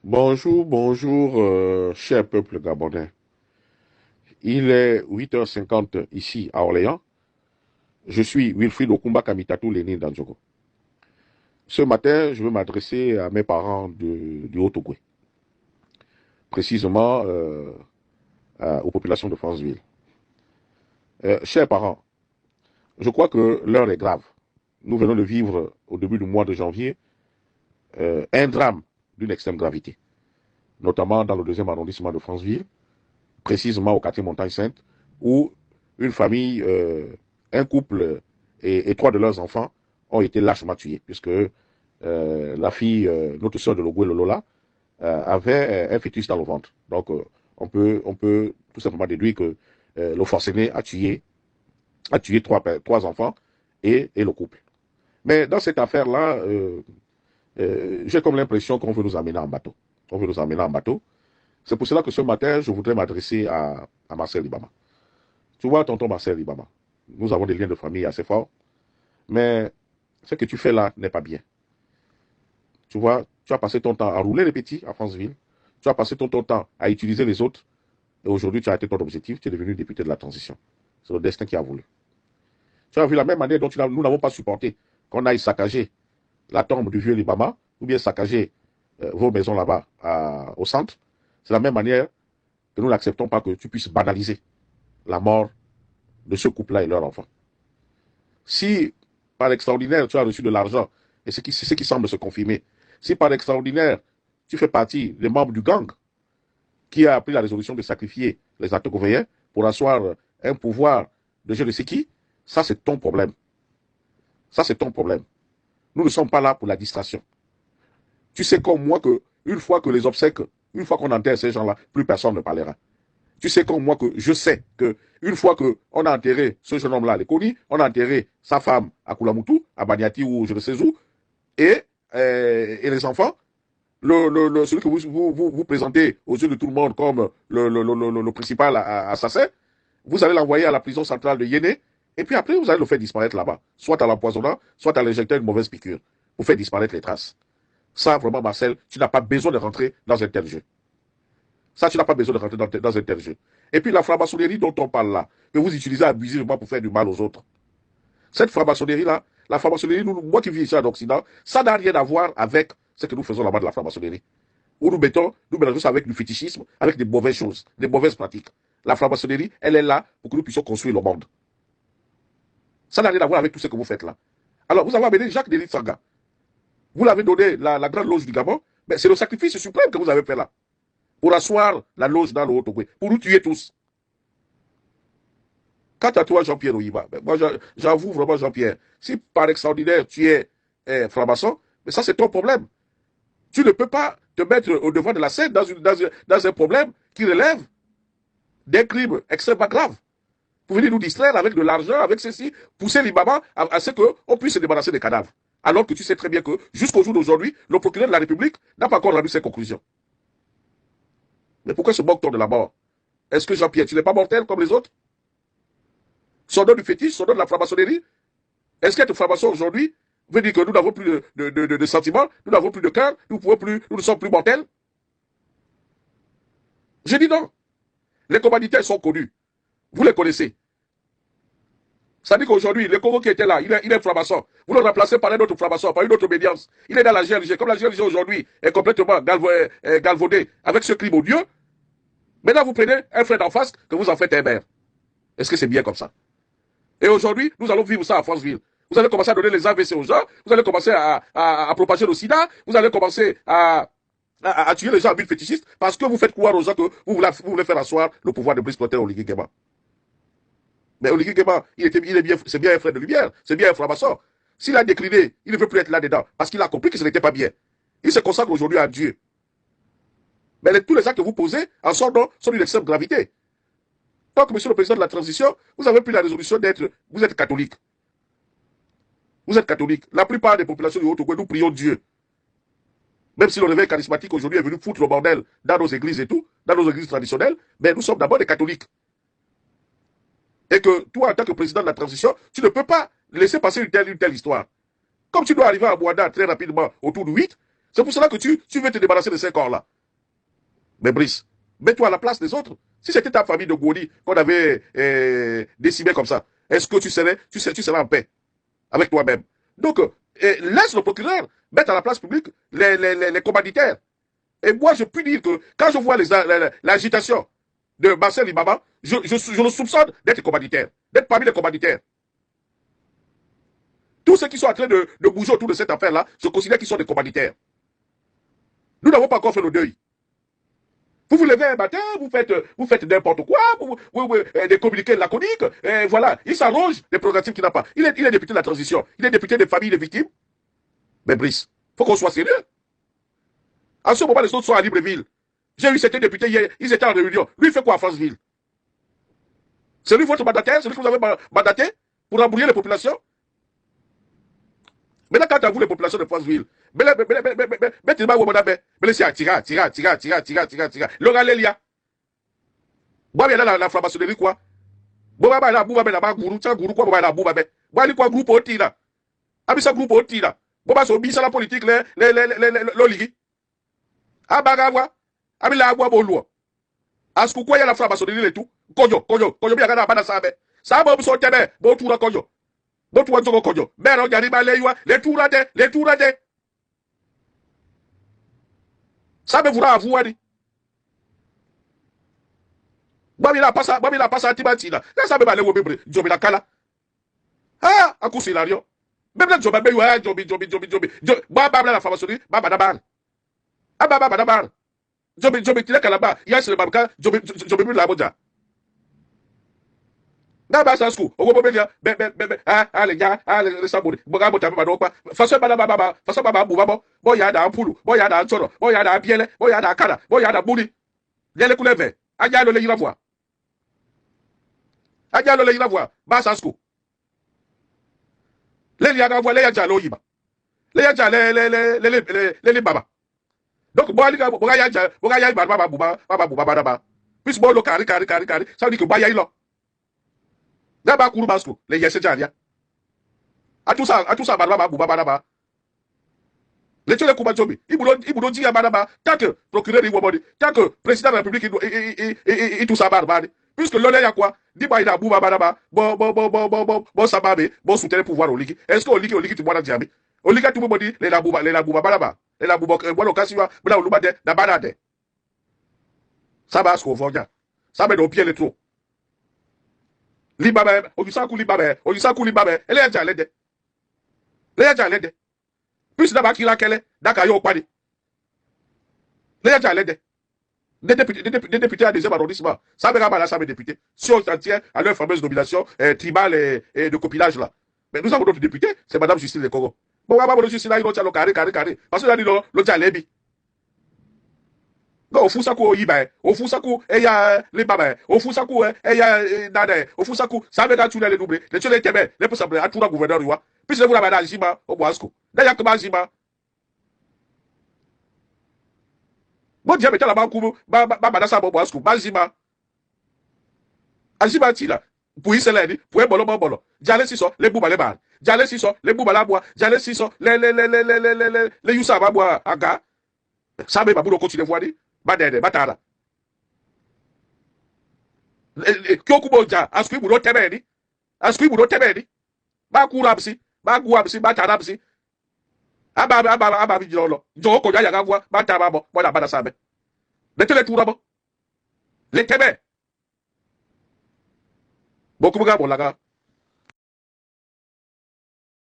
Bonjour, bonjour, cher peuple gabonais. Il est 8h50 ici à Orléans. Je suis Wilfried Okumba Kamitatou, l'aîné d'Andjogo. Ce matin, je veux m'adresser à mes parents du Haut-Ogooué, précisément aux populations de Franceville. Chers parents, je crois que l'heure est grave. Nous venons de vivre au début du mois de janvier un drame d'une extrême gravité, notamment dans le deuxième arrondissement de Franceville, précisément au quartier Montagne-Sainte, où une famille, un couple et trois de leurs enfants ont été lâchement tués, puisque la fille, notre soeur de Logoué, Lola, avait un fœtus dans le ventre. Donc, on peut tout simplement déduire que le forcené a tué trois enfants et le couple. Mais dans cette affaire-là, j'ai comme l'impression qu'on veut nous amener en bateau. On veut nous amener en bateau. C'est pour cela que ce matin, je voudrais m'adresser à Marcel Libama. Tu vois, tonton Marcel Libama, nous avons des liens de famille assez forts, mais ce que tu fais là n'est pas bien. Tu vois, tu as passé ton temps à rouler les petits à Franceville, tu as passé ton temps à utiliser les autres, et aujourd'hui tu as atteint ton objectif, tu es devenu député de la transition. C'est le destin qui a voulu. Tu as vu la même manière dont nous n'avons pas supporté qu'on aille saccager la tombe du vieux Libama, ou bien saccager vos maisons là-bas au centre. C'est la même manière que nous n'acceptons pas que tu puisses banaliser la mort de ce couple-là et leur enfant. Si, par extraordinaire, tu as reçu de l'argent, et c'est ce qui semble se confirmer, si par extraordinaire, tu fais partie des membres du gang qui a pris la résolution de sacrifier les Atogouéens pour asseoir un pouvoir de je ne sais qui, ça c'est ton problème. Ça c'est ton problème. Nous ne sommes pas là pour la distraction. Tu sais comme moi que une fois que les obsèques, une fois qu'on enterre ces gens-là, plus personne ne parlera. Tu sais comme moi que je sais que une fois qu'on a enterré ce jeune homme-là, les Koni, on a enterré sa femme à Koulamoutou, à Baniati ou je ne sais où, et les enfants, celui que vous présentez aux yeux de tout le monde comme le principal assassin, vous allez l'envoyer à la prison centrale de Yéné, et puis après, vous allez le faire disparaître là-bas, soit à l'empoisonnant, soit à l'injecter une mauvaise piqûre, pour faire disparaître les traces. Ça, vraiment, Marcel, tu n'as pas besoin de rentrer dans un tel jeu. Ça, tu n'as pas besoin de rentrer dans un tel jeu. Et puis la franc-maçonnerie dont on parle là, que vous utilisez abusivement pour faire du mal aux autres. Cette franc-maçonnerie-là, la franc-maçonnerie, moi qui vis ici en Occident, ça n'a rien à voir avec ce que nous faisons là-bas de la franc-maçonnerie. Où nous mélangeons ça avec du fétichisme, avec des mauvaises choses, des mauvaises pratiques. La franc-maçonnerie, elle est là pour que nous puissions construire le monde. Ça n'a rien à voir avec tout ce que vous faites là. Alors, vous avez amené Jacques Denis Sanga. Vous l'avez donné la grande loge du Gabon, mais c'est le sacrifice suprême que vous avez fait là. Pour asseoir la loge dans le Haut-Ogooué, pour nous tuer tous. Quant à toi, Jean-Pierre Oyiba, moi j'avoue vraiment, Jean-Pierre, si par extraordinaire tu es franc-maçon, mais ça c'est ton problème. Tu ne peux pas te mettre au devant de la scène dans un problème qui relève d'un crime extrêmement grave. Pour venir nous distraire avec de l'argent, avec ceci, pousser l'Ibama à ce qu'on puisse se débarrasser des cadavres. Alors que tu sais très bien que jusqu'au jour d'aujourd'hui, le procureur de la République n'a pas encore rendu ses conclusions. Mais pourquoi se moque-t-on de la mort? Est-ce que Jean-Pierre, tu n'es pas mortel comme les autres? Son nom du fétiche, son nom de la franc-maçonnerie? Est-ce qu'être franc-maçon aujourd'hui veut dire que nous n'avons plus de sentiments, nous n'avons plus de cœur, nous ne sommes plus mortels? Je dis non. Les commanditaires sont connus. Vous les connaissez. Ça dit qu'aujourd'hui, le Congo qui était là, il est franc-maçon. Vous le remplacez par un autre franc-maçon, par une autre obédience. Il est dans la GLG. Comme la GLG aujourd'hui est complètement galvaudée avec ce crime odieux, maintenant vous prenez un frère d'en face que vous en faites un maire. Est-ce que c'est bien comme ça? Et aujourd'hui, nous allons vivre ça à Franceville. Vous allez commencer à donner les AVC aux gens, vous allez commencer à propager le sida, vous allez commencer à tuer les gens à but fétichiste parce que vous faites croire aux gens que vous voulez faire asseoir le pouvoir de Brice Clotaire Oligui Nguema. Mais Oligui Nguema, c'est bien un frère de lumière, c'est bien un franc-maçon. S'il a décliné, il ne veut plus être là-dedans parce qu'il a compris que ce n'était pas bien. Il se consacre aujourd'hui à Dieu. Mais tous les actes que vous posez en sont d'une extrême gravité. Donc, monsieur le président de la transition, vous avez pris la résolution vous êtes catholique. Vous êtes catholique. La plupart des populations du Haut-Ogooué, nous prions Dieu. Même si le réveil charismatique aujourd'hui est venu foutre le bordel dans nos églises et tout, dans nos églises traditionnelles, mais nous sommes d'abord des catholiques. Et que toi, en tant que président de la transition, tu ne peux pas laisser passer une telle histoire. Comme tu dois arriver à Boada très rapidement autour de 8, c'est pour cela que tu veux te débarrasser de ces corps-là. Mais Brice, mets-toi à la place des autres. Si c'était ta famille de Goni qu'on avait décimé comme ça, est-ce que tu serais en paix avec toi-même? Donc, laisse le procureur mettre à la place publique les commanditaires. Et moi, je puis dire que quand je vois l'agitation de Marcel Ibaba, je le soupçonne d'être commanditaire, d'être parmi les commanditaires. Tous ceux qui sont en train de bouger autour de cette affaire-là, je considère qu'ils sont des commanditaires. Nous n'avons pas encore fait le deuil. Vous vous levez un matin, vous faites n'importe quoi, des communiqués laconiques, voilà. Il s'arrange des prérogatives qu'il n'a pas. Il est député de la transition, il est député des familles des victimes. Mais Brice, il faut qu'on soit sérieux. En ce moment, les autres sont à Libreville. J'ai eu certains députés hier, ils étaient en réunion. Lui, il fait quoi à Franceville? C'est lui votre mandataire? C'est lui que vous avez mandaté pour embrouiller les populations? Maintenant, quand à vous les populations de Franceville, mettez-moi où on a fait. Mais c'est tira. L'oralélia. Moi, il y a la franc-maçonnerie, quoi. Bon, bah, la boue, la gourou, tiens, gourou, quoi, bah, la boue, bah, bah, quoi, groupe au tira. Abisa groupe au tira. Bon, bah, so, bisa la politique, l'oligui. Ah, bah, gawa. Abila, agua, bon, loin. Asku, quoi, il y a la franc-maçonnerie, et tout. Koyo, bien, gana, bana, sabe. Sabe, bon, so, tebe, bon, toura, koyo. Bon, toura, togo, koyo. Mais, on y a les tours de. Sabe, vous avouez, dit. Babila pasa tibatina. Ya sabe bale wo bebre jobi la kala. Ah, akusi lario. Bebre jobi be yo jobi. Ba babla la formation ba badabar. Ah ba badabar. Jobi tire kala ba. Ya sele babka jobi la boja. Na ba sa school. Owo be dia be ale ja ale sabori. Boga bota ba do pa. Faso baba bu babo. Bo ya da ampulu, bo ya da ntoro, bo ya da biele, bo ya da kara, bo ya da buri. Yele kuleve. Aja lo le yira voir. Aja lo le yira voir. Ba sa school. Les liens voient les gens l'oïba. Les gens les baba. Donc moi les gars, moi y'a baba baba. Puis moi le carré. Ça veut dire que bah y'a là. D'abord couru basco. Les y'a c'est déjà. À tout ça baba. Les gens les coups jobi. Ils boulot dit à baba. Tant que procureur il voit tant que président de la République il tout ça baba. Puisque l'on est à quoi? Dis bah il a bouba badaba, bon sababe, bon soutenir le pouvoir au ligue. Est-ce qu'au ligue tu vois la diamé? Au ligue tout le monde dit les la bouba badaba. Les la bouba, bon occasion, bla ou bade, la banade. Ça va ce qu'on voit. Ça met au pied les trous. Libabe, au yusaku libabe, elle est déjà l'aide. Elle est déjà l'aide. Puis d'abord qu'il a qu'elle, d'accord, yo pas dit. Elle est déjà l'aide. Des députés à deuxième arrondissement. Ça me ramène ça, mes députés. Si on s'en tient à leur fameuse nomination tribale et de copinage là. Mais nous avons d'autres députés, c'est Madame Justine Le Congo. Bon, on va Justine là, il va le carré. Parce que là, il y a l'ébi. Au Fusaku, au Fusaku, il y a les babins. Au Fusaku, il y a Nade. Au Fusaku, ça veut dire que les doublés. Les tuer les Québec, les possibles, à tout le gouverneur. Puis vous l'avez dans Jima, au Boisco. D'ailleurs, comment Jima? Bon Dieu, mettez la main au sa bobo asku, bazima. Azima tila. Pour y se pour un bolo. Jale siso, les bouba les bal. Jale siso, les bouba la bois. Jale siso, les yusa ba bois aga. Sabe babulo continue voir di. Badede, batara. Kyoku boja, asku bulo tebedi. Asku bulo tebedi. Ba kurabsi, ba guabsi, ba tarabsi. Aba bijolo. Jo ko ya gavwa, ba tababo, bola bada sabe. Mettez les tours là-bas. Les tébés. Beaucoup de gars, bon, là,